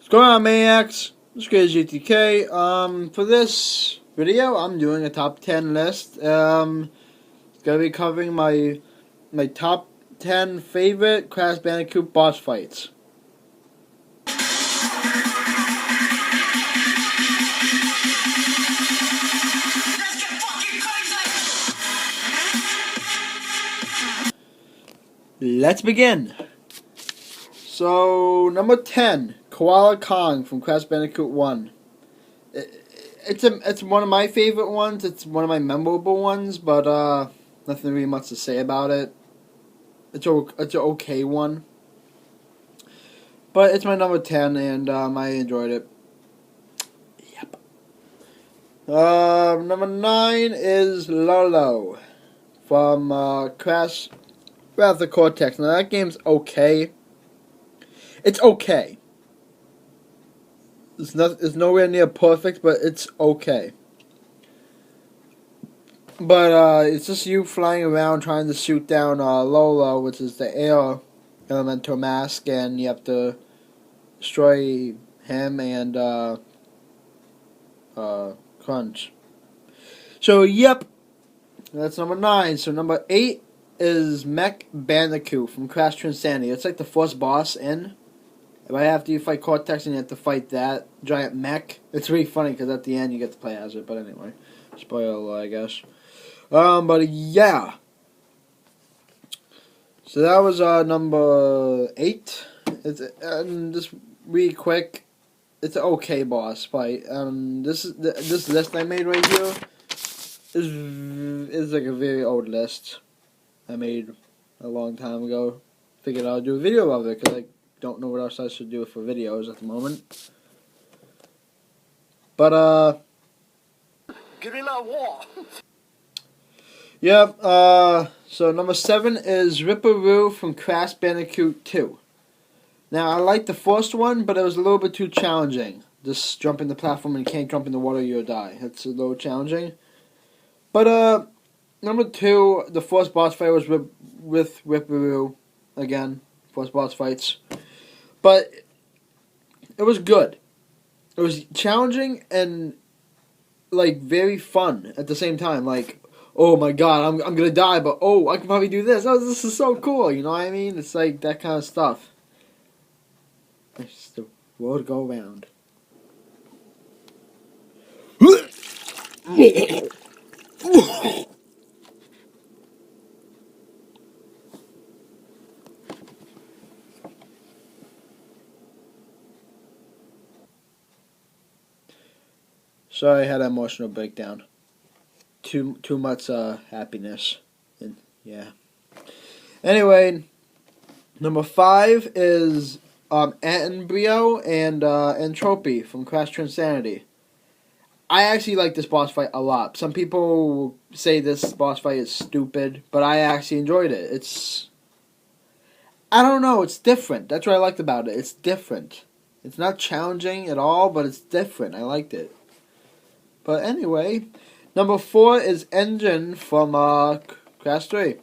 What's going on, Maniacs? This is GTK. For this video, I'm doing a top 10 list. Gonna be covering my top 10 favorite Crash Bandicoot boss fights. Let's begin. So, number 10, Koala Kong from Crash Bandicoot 1. It's one of my favorite ones. It's one of my memorable ones, but nothing really much to say about it. It's an okay one, but it's my number 10, and I enjoyed it. Yep. Number 9 is Lolo from Crash Wrath of Cortex. Now that game's okay. It's okay. It's nowhere near perfect, but it's okay. But it's just you flying around trying to shoot down Lolo, which is the air elemental mask, and you have to destroy him and Crunch. So yep, that's number 9. So number 8 is Mech Bandicoot from Crash Insanity. It's like the first boss in. Right after you fight Cortex and you have to fight that giant mech. It's really funny because at the end you get to play as it. But anyway, spoiler, I guess. But yeah. So that was number 8. It's just really quick. It's an okay boss fight. This list I made right here is like a very old list I made a long time ago. Figured I'll do a video of it because I don't know what else I should do for videos at the moment. But Guerrilla war. Yep. So number 7 is Ripperoo from Crash Bandicoot 2. Now I liked the first one, but it was a little bit too challenging. Just jumping the platform and you can't jump in the water, you'll die. It's a little challenging. But number 2, the first boss fight was with Ripperoo again. First boss fights. But it was good. It was challenging and like very fun at the same time. Like, oh my god, I'm gonna die, but oh, I can probably do this. Oh, this is so cool. You know what I mean? It's like that kind of stuff. It's just the world go round. Sorry, I had an emotional breakdown. Too much happiness, and yeah. Anyway, number 5 is Embryo and Entropy from Crash Insanity. I actually like this boss fight a lot. Some people say this boss fight is stupid, but I actually enjoyed it. I don't know, it's different. That's what I liked about it. It's different. It's not challenging at all, but it's different. I liked it. But anyway, number 4 is Engine from Crash 3.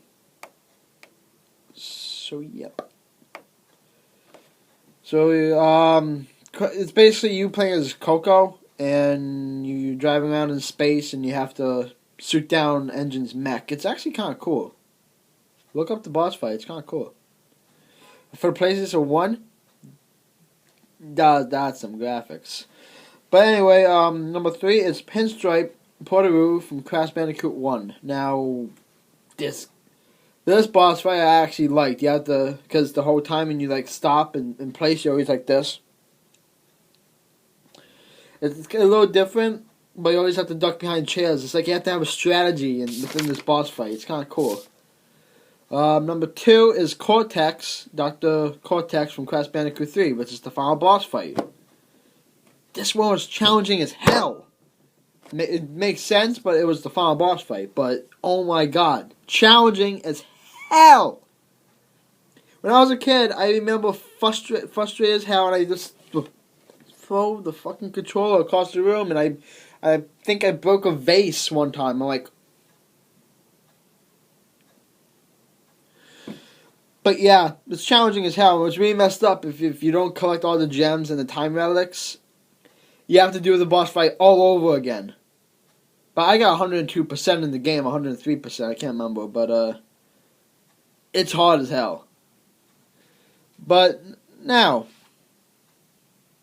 So yep. So it's basically you playing as Coco, and you driving around in space, and you have to shoot down Engine's mech. It's actually kind of cool. Look up the boss fight. It's kind of cool. For PlayStation 1, that's some graphics. But anyway, number 3 is Pinstripe Portaroo from Crash Bandicoot 1. Now, this boss fight I actually liked. You have to, because the whole time when you like stop and place, you're always like this. It's a little different, but you always have to duck behind chairs. It's like you have to have a strategy within this boss fight. It's kind of cool. Number 2 is Cortex, Dr. Cortex from Crash Bandicoot 3, which is the final boss fight. This one was challenging as hell. It makes sense, but it was the final boss fight. But, oh my god. Challenging as hell. When I was a kid, I remember frustrated as hell, and I just throw the fucking controller across the room, and I think I broke a vase one time. I'm like... But yeah, it's challenging as hell. It's really messed up if you don't collect all the gems and the time relics. You have to do the boss fight all over again. But I got 102% in the game, 103%, I can't remember. But it's hard as hell. But now,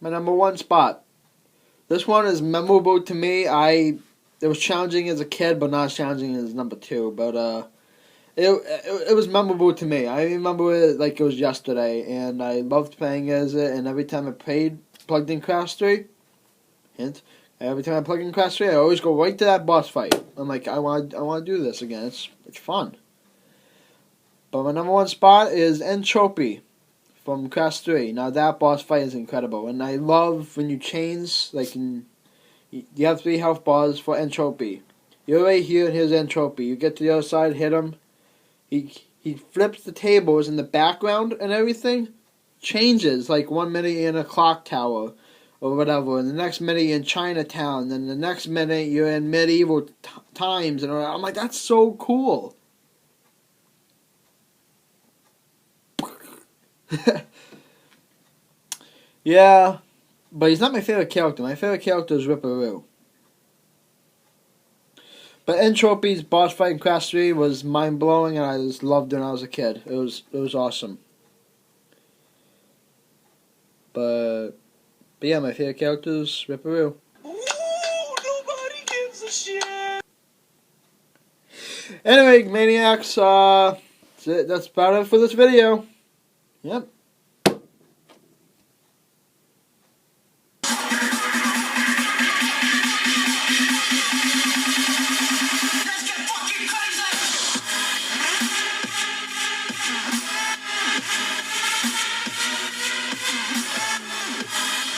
my number one spot. This one is memorable to me. It was challenging as a kid, but not as challenging as number two. But it was memorable to me. I remember it like it was yesterday, and I loved playing as it. And every time I plugged in Crash 3, hint. Every time I plug in Crash 3, I always go right to that boss fight. I'm like, I want to do this again. It's fun. But my number one spot is Entropy from Crash 3. Now that boss fight is incredible, and I love when you change, like you have 3 health bars for Entropy. You're right here, and here's Entropy. You get to the other side, hit him. He flips the tables, and the background and everything changes. Like 1 minute you're in a clock tower or whatever, and the next minute you're in Chinatown, and the next minute you're in medieval times, and I'm like, that's so cool. Yeah, but he's not my favorite character. My favorite character is Ripperoo. But Entropy's boss fight in Crash 3 was mind blowing, and I just loved it when I was a kid. It was awesome. But yeah, my favorite character is Ripperoo. Ooh, nobody gives a shit. Anyway, Maniacs, that's about it for this video. Yep.